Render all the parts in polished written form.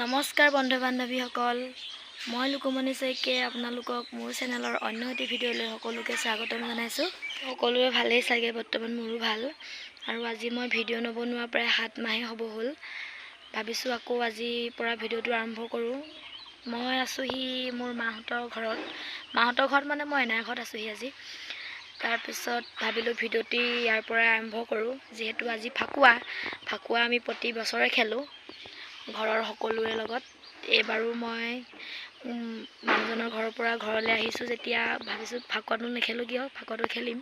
নমস্কাৰ বন্ধু বান্ধৱীসকল, মই লুকুমণি শইকীয়াই আপোনালোকক মোৰ চেনেলৰ অন্য এটি ভিডিঅ'লৈ সকলোকে স্বাগতম জনাইছোঁ। সকলোৰে ভালেই চাগে, বৰ্তমান মোৰো ভাল। আৰু আজি মই ভিডিঅ' নবনোৱা প্ৰায় 7 মাহে হ'ব হ'ল। ভাবিছোঁ আকৌ আজিৰ পৰা ভিডিঅ'টো আৰম্ভ কৰোঁ। মই আছোঁহি মোৰ মাহঁতৰ ঘৰত মানে মই এনাৰ ঘৰত আছোঁহি আজি। তাৰপিছত ভাবিলোঁ ভিডিঅ'টি ইয়াৰ পৰা আৰম্ভ কৰোঁ, যিহেতু আজি ফাকুৱা আমি প্ৰতি বছৰে খেলোঁ ঘৰৰ সকলোৰে লগত। এইবাৰো মই মানুহজনৰ ঘৰৰ পৰা ঘৰলৈ আহিছোঁ যেতিয়া ভাবিছোঁ ফাকুৱাটো নেখেলোঁ কিয়, ফাকুৱাটো খেলিম।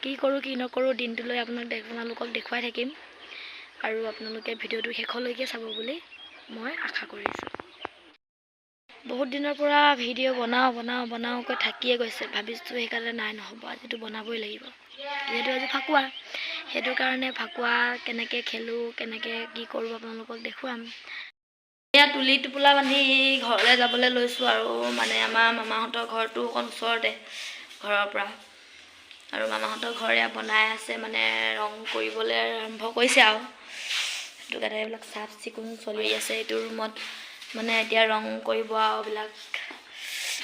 কি কৰোঁ কি নকৰোঁ দিনটোলৈ আপোনালোকক দেখুৱাই থাকিম, আৰু আপোনালোকে ভিডিঅ'টো শেষলৈকে চাব বুলি মই আশা কৰিছোঁ। বহুত দিনৰ পৰা ভিডিঅ' বনাওঁকৈ থাকিয়ে গৈছে। ভাবিছোঁ সেইকাৰণে নহ'ব, আজিতো বনাবই লাগিব, যিহেতু আজি ফাকুৱা। সেইটো কাৰণে ফাকুৱা কেনেকৈ খেলোঁ, কেনেকৈ কি কৰোঁ আপোনালোকক দেখুৱাম। এয়া তুলি টোপোলা বান্ধি ঘৰলৈ যাবলৈ লৈছোঁ, আৰু মানে আমাৰ মামাহঁতৰ ঘৰটো অকণ ওচৰতে ঘৰৰ পৰা, আৰু মামাহঁতৰ ঘৰ এয়া বনাই আছে, মানে ৰং কৰিবলৈ আৰম্ভ কৰিছে আৰু সেইটো কাৰণে এইবিলাক চাফ চিকুণ চলি আছে। এইটো ৰুমত মানে এতিয়া ৰং কৰিব আৰু এইবিলাক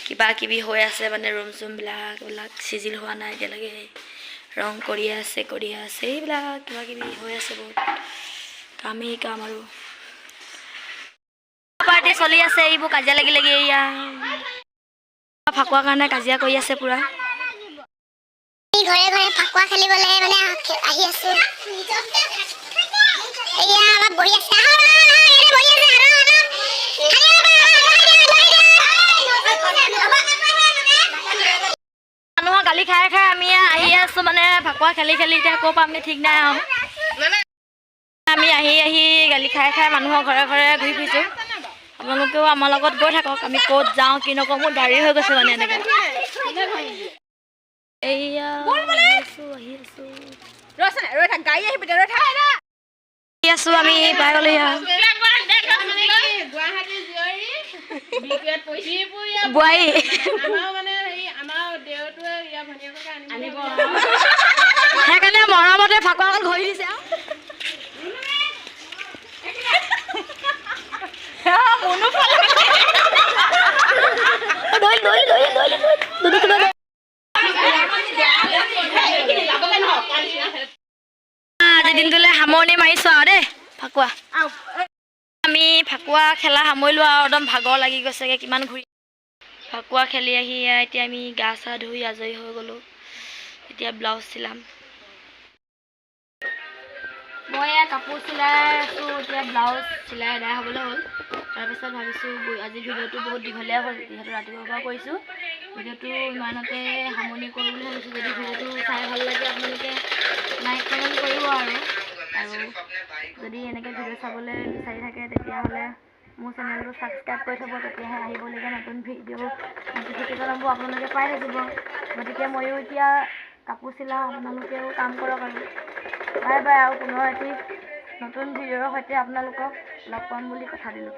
কিবা কিবি হৈ আছে, মানে ৰুম চুমবিলাক এইবিলাক চিজিল হোৱা নাই এতিয়ালৈকে, ৰং কৰিয়ে আছে এইবিলাক কিবা কিবি হৈ আছে, বহুত কামেই কাম। আৰু পাৰ্টি চলি আছে, এইবোৰ কাজিয়া লাগি এয়া ফাকুৱাৰ কাৰণে কাজিয়া কৰি আছে পুৰা। ঘৰে ঘৰে ফাকুৱা খেলিবলৈ মানে আহি আছো। এয়া অলপ বহি আছে, মানুহৰ গালি খাই আমি আহি আছো, মানে ফাকুৱা খেলি এতিয়া ক'ৰ পৰা আমি ঠিক নাই আৰু আমি আহি গালি খাই মানুহৰ ঘৰে ঘৰে ঘূৰি ফুৰিছোঁ। আপোনালোকেও আমাৰ লগত গৈ থাকক, আমি ক'ত যাওঁ কি নকওঁ, মোৰ গাড়ী হৈ গৈছে মানে এনেকৈ। এয়া আছো আমি পাই গ'লো বোৱাৰী। সেইকাৰণে মৰমতে ফাকুৱা অকণ ঘূৰি দিছে আজি দিনটোলৈ সামৰণি মাৰিছোঁ আৰু দেই ফাকুৱা। আমি ফাকুৱা খেলা সামৰিলোঁ আৰু একদম ভাগৰ লাগি গৈছেগৈ, কিমান ঘূৰি ফাকুৱা খেলি আহি এতিয়া আমি গা চা ধুই আজৰি হৈ গ'লোঁ। এতিয়া ব্লাউজ চিলাম। মই এয়া কাপোৰ চিলাই আছোঁ, এতিয়া ব্লাউজ চিলাই আদায় হ'বলৈ হ'ল। তাৰপিছত ভাবিছোঁ আজি ভিডিঅ'টো বহুত দীঘলীয়া হ'ল, যিহেতু ৰাতিপুৱাৰ পৰা কৰিছোঁ। ভিডিঅ'টো ইমানতে সামৰণি কৰোঁ বুলি ভাবিছোঁ। যদি ভিডিঅ'টো চাই ভাল লাগে আপোনালোকে লাইক কমেণ্ট কৰিব, আৰু যদি এনেকৈ ভিডিঅ' চাবলৈ বিচাৰি থাকে তেতিয়াহ'লে মোৰ চেনেলটো ছাবস্ক্ৰাইব কৰি থ'ব, তেতিয়াহে আহিবলগীয়া নতুন ভিডিঅ' নটিফিকেশ্যনবোৰ আপোনালোকে পাই থাকিব। গতিকে ময়ো এতিয়া কাপোৰ চিলাওঁ, আপোনালোকেও কাম কৰক, আৰু বাই বাই। আৰু পুনৰ এটি নতুন ভিডিঅ'ৰ সৈতে আপোনালোকক লগ পাম বুলি কথা দিলোঁ।